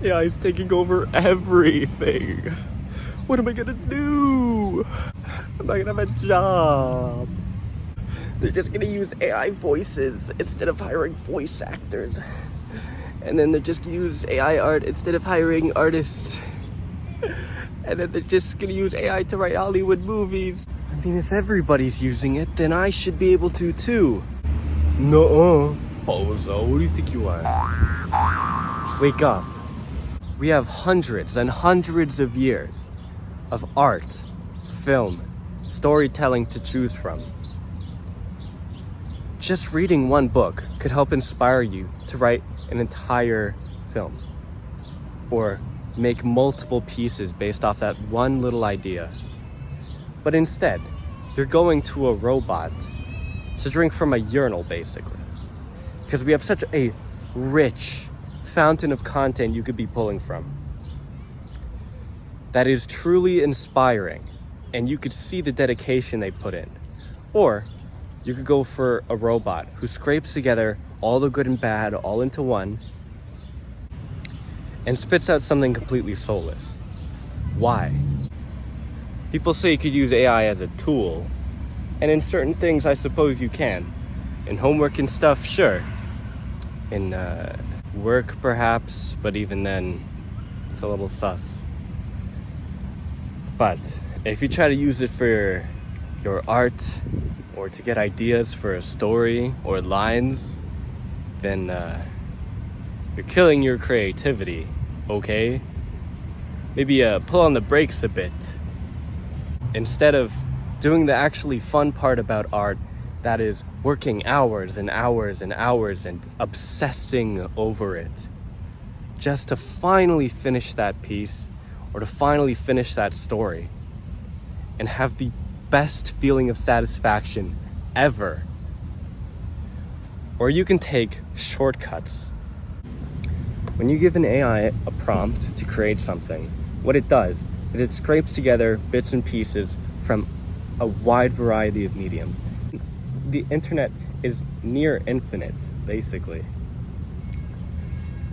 AI is taking over everything. What am I gonna do? I'm not gonna have a job. They're just gonna use AI voices instead of hiring voice actors. And then they're just gonna use AI art instead of hiring artists. And then they're just gonna use AI to write Hollywood movies. I mean, if everybody's using it, then I should be able to too. Nuh-uh. Bozo, what do you think you are? Wake up. We have hundreds and hundreds of years of art, film, storytelling to choose from. Just reading one book could help inspire you to write an entire film or make multiple pieces based off that one little idea. But instead, you're going to a robot to drink from a urinal, basically. Because we have such a rich fountain of content you could be pulling from that is truly inspiring, and you could see the dedication they put in. Or you could go for a robot who scrapes together all the good and bad all into one and spits out something completely soulless. Why? People say you could use AI as a tool, and in certain things I suppose you can. In homework and stuff, sure. In work perhaps, but even then it's a little sus. But if you try to use it for your art or to get ideas for a story or lines, then you're killing your creativity, okay? Maybe pull on the brakes a bit. Instead of doing the actually fun part about art, that is working hours and hours and hours and obsessing over it, just to finally finish that piece or to finally finish that story and have the best feeling of satisfaction ever. Or you can take shortcuts. When you give an AI a prompt to create something, what it does is it scrapes together bits and pieces from a wide variety of mediums. The internet is near infinite, basically.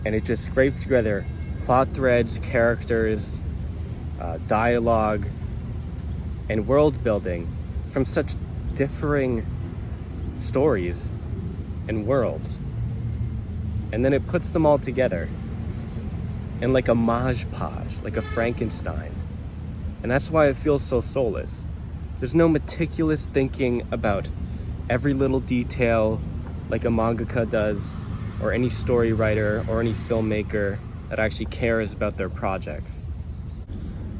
And it just scrapes together plot threads, characters, dialogue, and world building from such differing stories and worlds. And then it puts them all together in like a Maj Podge, like a Frankenstein. And that's why it feels so soulless. There's no meticulous thinking about every little detail like a mangaka does, or any story writer or any filmmaker that actually cares about their projects.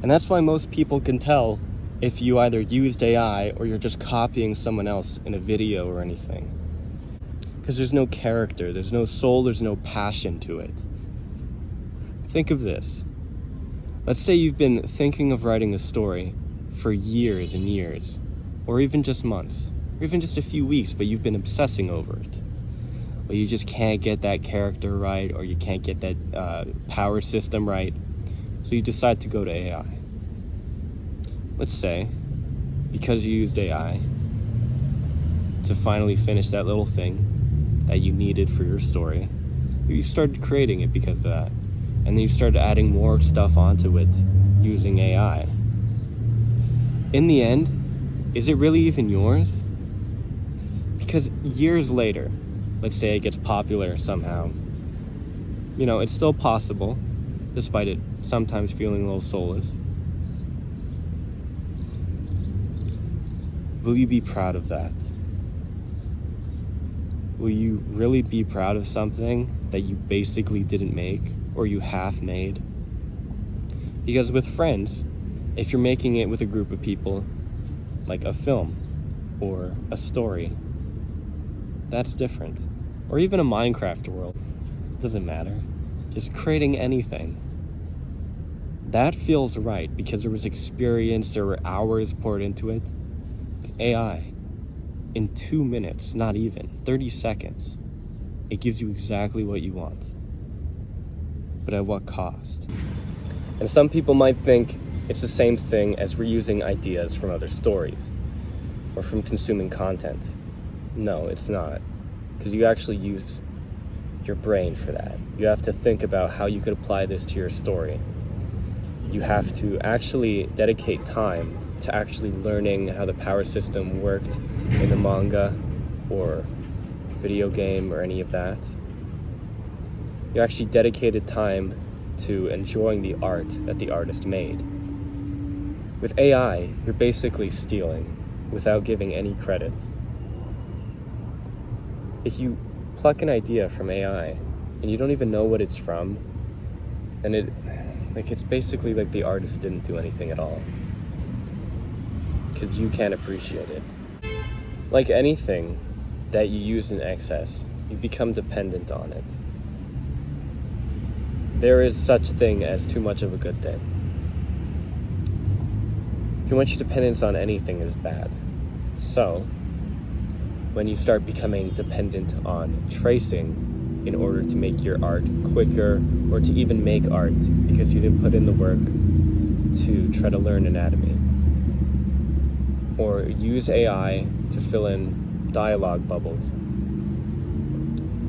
And that's why most people can tell if you either used AI or you're just copying someone else in a video or anything. Because there's no character, there's no soul, there's no passion to it. Think of this. Let's say you've been thinking of writing a story for years and years, or even just months, or even just a few weeks, but you've been obsessing over it. But you just can't get that character right, or you can't get that power system right, so you decide to go to AI. Let's say, because you used AI to finally finish that little thing that you needed for your story, you started creating it because of that. And then you started adding more stuff onto it using AI. In the end, is it really even yours? Because years later, let's say it gets popular somehow, you know, it's still possible, despite it sometimes feeling a little soulless. Will you be proud of that? Will you really be proud of something that you basically didn't make or you half made? Because with friends, if you're making it with a group of people, like a film or a story, that's different. Or even a Minecraft world, doesn't matter. Just creating anything. That feels right because there was experience, there were hours poured into it. With AI, in 2 minutes, not even, 30 seconds, it gives you exactly what you want. But at what cost? And some people might think it's the same thing as reusing ideas from other stories or from consuming content. No, it's not. Because you actually use your brain for that. You have to think about how you could apply this to your story. You have to actually dedicate time to actually learning how the power system worked in the manga or video game or any of that. You actually dedicated time to enjoying the art that the artist made. With AI, you're basically stealing without giving any credit. If you pluck an idea from AI and you don't even know what it's from, then it's basically like the artist didn't do anything at all, because you can't appreciate it. Like anything that you use in excess, you become dependent on it. There is such thing as too much of a good thing. Too much dependence on anything is bad. So, when you start becoming dependent on tracing in order to make your art quicker, or to even make art because you didn't put in the work to try to learn anatomy, or use AI to fill in dialogue bubbles,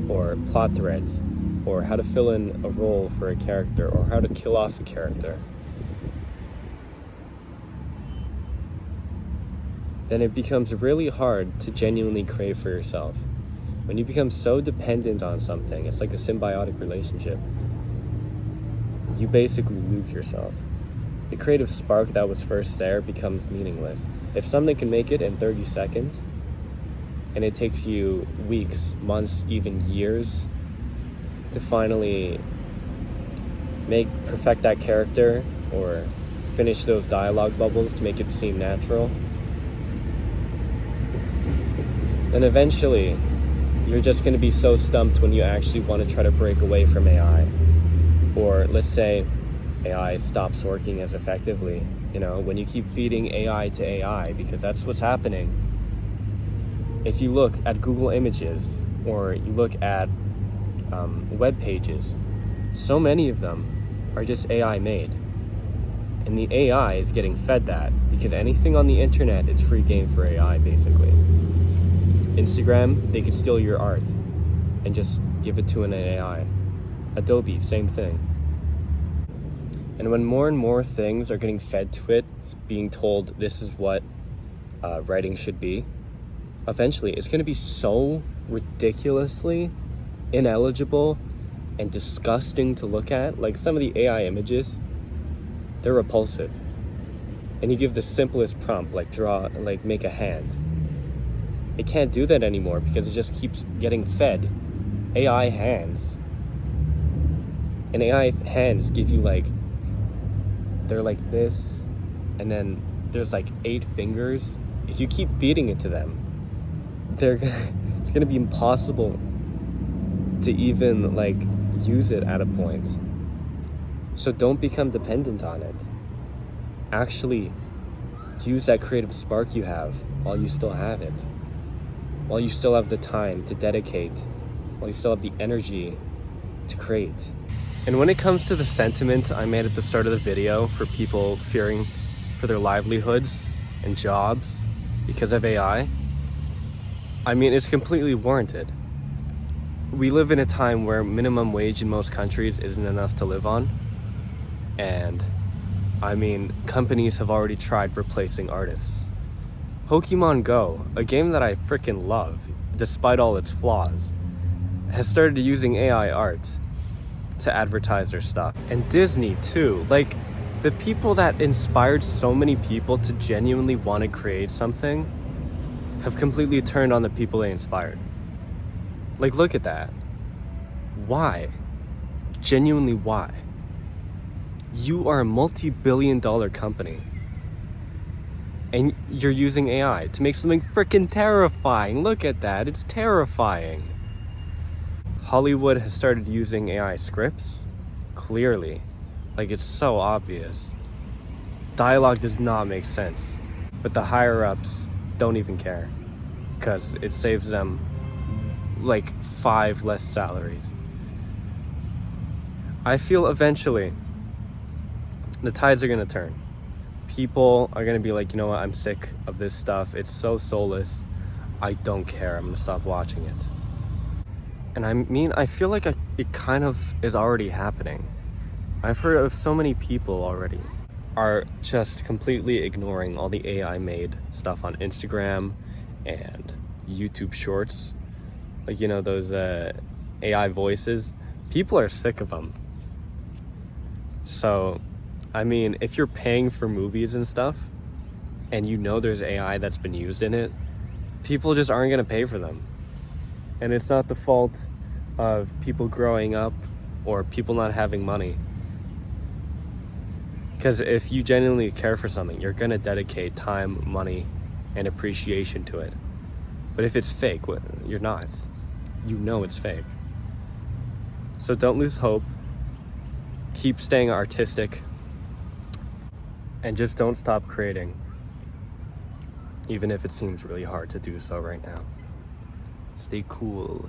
or plot threads, or how to fill in a role for a character, or how to kill off a character, then it becomes really hard to genuinely crave for yourself. When you become so dependent on something, it's like a symbiotic relationship. You basically lose yourself. The creative spark that was first there becomes meaningless. If something can make it in 30 seconds, and it takes you weeks, months, even years to finally perfect that character or finish those dialogue bubbles to make it seem natural, then eventually you're just going to be so stumped when you actually want to try to break away from AI. Or let's say AI stops working as effectively, when you keep feeding AI to AI, because that's what's happening. If you look at Google Images or you look at web pages, so many of them are just AI made. And the AI is getting fed that, because anything on the internet is free game for AI, basically. Instagram, they could steal your art and just give it to an AI. Adobe, same thing. And when more and more things are getting fed to it, being told this is what writing should be, eventually it's going to be so ridiculously ineligible and disgusting to look at. Like some of the AI images, they're repulsive. And you give the simplest prompt, like make a hand. It can't do that anymore because it just keeps getting fed AI hands. And AI hands give you they're like this, and then there's 8 fingers. If you keep feeding it to them, it's gonna be impossible to even use it at a point. So don't become dependent on it. Actually use that creative spark you have while you still have it, while you still have the time to dedicate, while you still have the energy to create. And when it comes to the sentiment I made at the start of the video for people fearing for their livelihoods and jobs because of AI, it's completely warranted. We live in a time where minimum wage in most countries isn't enough to live on. And companies have already tried replacing artists. Pokemon Go, a game that I freaking love, despite all its flaws, has started using AI art to advertise their stuff. And Disney too. The people that inspired so many people to genuinely want to create something have completely turned on the people they inspired. Look at that. Why? Genuinely, why? You are a multi-billion-dollar company, and you're using AI to make something freaking terrifying. Look at that, it's terrifying. Hollywood has started using AI scripts, clearly. It's so obvious. Dialogue does not make sense, but the higher-ups don't even care, because it saves them 5 less salaries. I feel eventually the tides are gonna turn. People are gonna be like, you know what, I'm sick of this stuff. It's so soulless. I don't care. I'm gonna stop watching it. And I mean, I feel like it kind of is already happening. I've heard of so many people already are just completely ignoring all the AI made stuff on Instagram and YouTube shorts. Like, you know, those AI voices. People are sick of them. So, I mean, if you're paying for movies and stuff, and you know there's AI that's been used in it, people just aren't going to pay for them. And it's not the fault of people growing up or people not having money. Because if you genuinely care for something, you're going to dedicate time, money, and appreciation to it. But if it's fake, you're not. You know it's fake. So don't lose hope. Keep staying artistic. And just don't stop creating. Even if it seems really hard to do so right now. Stay cool.